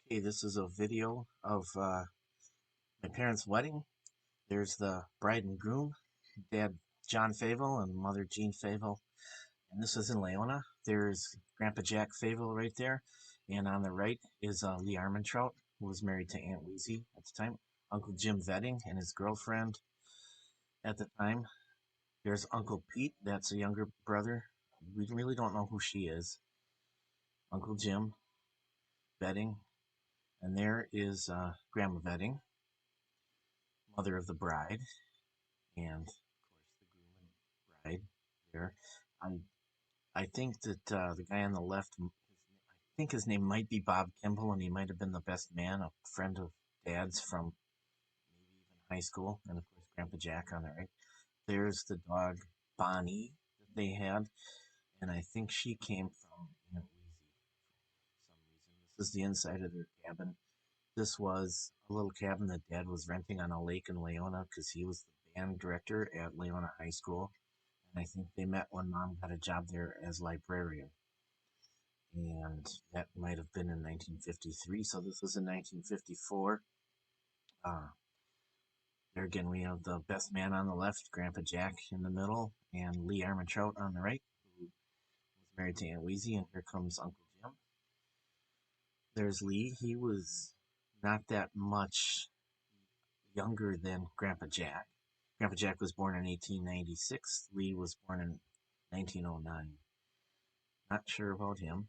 Okay, this is a video of my parents' wedding. There's the bride and groom, Dad John Faville and Mother Jean Faville. And this is in Laona. There's Grandpa Jack Faville right there. And on the right is Lee Armentrout, who was married to Aunt Louise at the time. Uncle Jim Vetting and his girlfriend at the time. There's Uncle Pete, that's a younger brother. We really don't know who she is. Uncle Jim Vetting. And there is Grandma Vetting, mother of the bride, and of course the groom and bride there. I I think that the guy on the left, I think his name might be Bob Kimball, and he might have been the best man, a friend of Dad's from maybe even high school, and of course Grandpa Jack on the right. There's the dog Bonnie that they had, and I think she came from Aunt Weezy for some reason. This is the inside of their cabin. This was a little cabin that Dad was renting on a lake in Laona because he was the band director at Laona High School. And I think they met when Mom got a job there as librarian. And that might have been in 1953. So this was in 1954. Uh, there again, we have the best man on the left, Grandpa Jack in the middle, and Lee Armentrout on the right, who was married to Aunt Weezy. And here comes Uncle Jim. There's Lee. He was not that much younger than Grandpa Jack. Grandpa Jack was born in 1896. Lee was born in 1909. Not sure about him,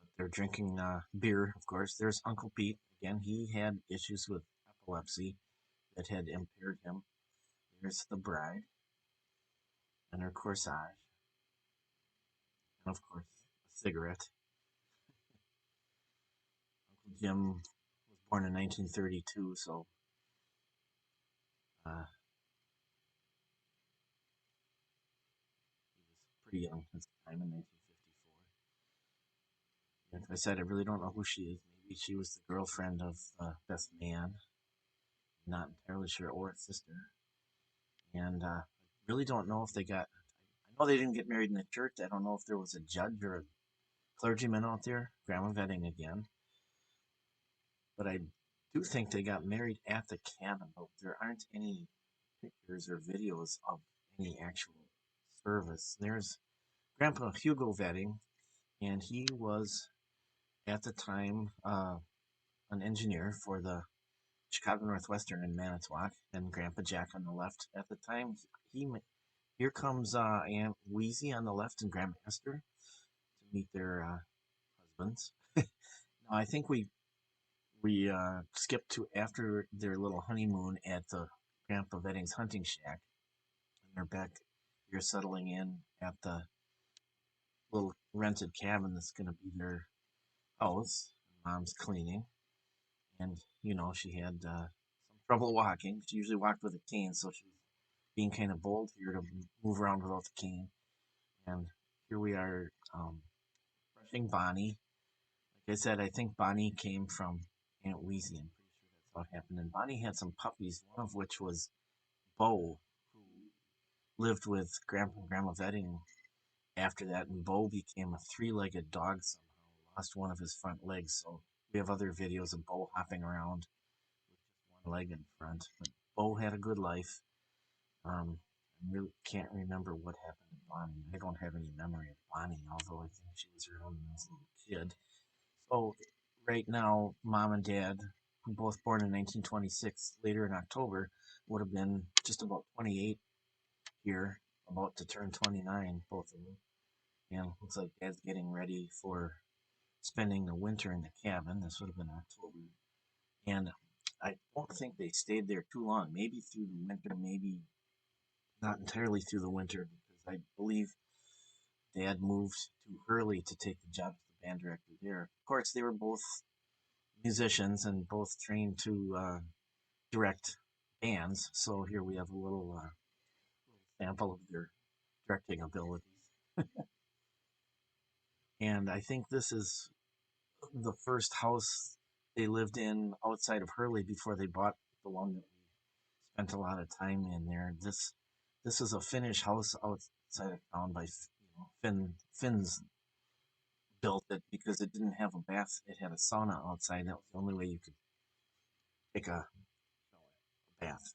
but they're drinking beer, of course. There's Uncle Pete. Again, he had issues with epilepsy that had impaired him. There's the bride and her corsage, and of course, a cigarette. Uncle Jim was born in 1932, so he was pretty young at the time in 1954. Like I said, I really don't know who she is. Maybe she was the girlfriend of best man. Not entirely sure, or a sister. And I really don't know if they got. I know they didn't get married in the church. I don't know if there was a judge or a clergyman out there. Grandma Vetting again. But I do think they got married at the cabin. But there aren't any pictures or videos of any actual service. There's Grandpa Hugo Vetting, and he was at the time an engineer for the Chicago Northwestern in Manitowoc, and Grandpa Jack on the left. At the time, he here comes Aunt Weezy on the left and Grandma Esther to meet their husbands. Now, I think we skipped to after their little honeymoon at the Grandpa Vetting's hunting shack, and they're back here settling in at the little rented cabin that's going to be their house. Mom's cleaning, and she had some trouble walking. She usually walked with a cane, so she was being kind of bold here to move around without the cane. And here we are brushing Bonnie. Like I said, I think Bonnie came from Aunt Weezy. I'm pretty sure that's how it happened. And Bonnie had some puppies, one of which was Bo, who lived with Grandpa and Grandma Vetting after that. And Bo became a three-legged dog somehow, lost one of his front legs. So we have other videos of Bo hopping around with just one leg in front. But Bo had a good life. I really can't remember what happened to Bonnie. I don't have any memory of Bonnie, although I think she was around when I was a little kid. So right now, Mom and Dad, who both born in 1926, later in October, would have been just about 28 here, about to turn 29, both of them. And looks like Dad's getting ready for spending the winter in the cabin. This would have been October. And I don't think they stayed there too long. Maybe through the winter, maybe not entirely through the winter, because I believe Dad moved to Hurley to take the job as the band director there. Of course, they were both musicians and both trained to direct bands. So here we have a little sample of their directing abilities. And I think this is the first house they lived in outside of Hurley before they bought the one that we spent a lot of time in there. This is a Finnish house outside of town by Finn's built it because it didn't have a bath. It had a sauna outside. That was the only way you could take a bath.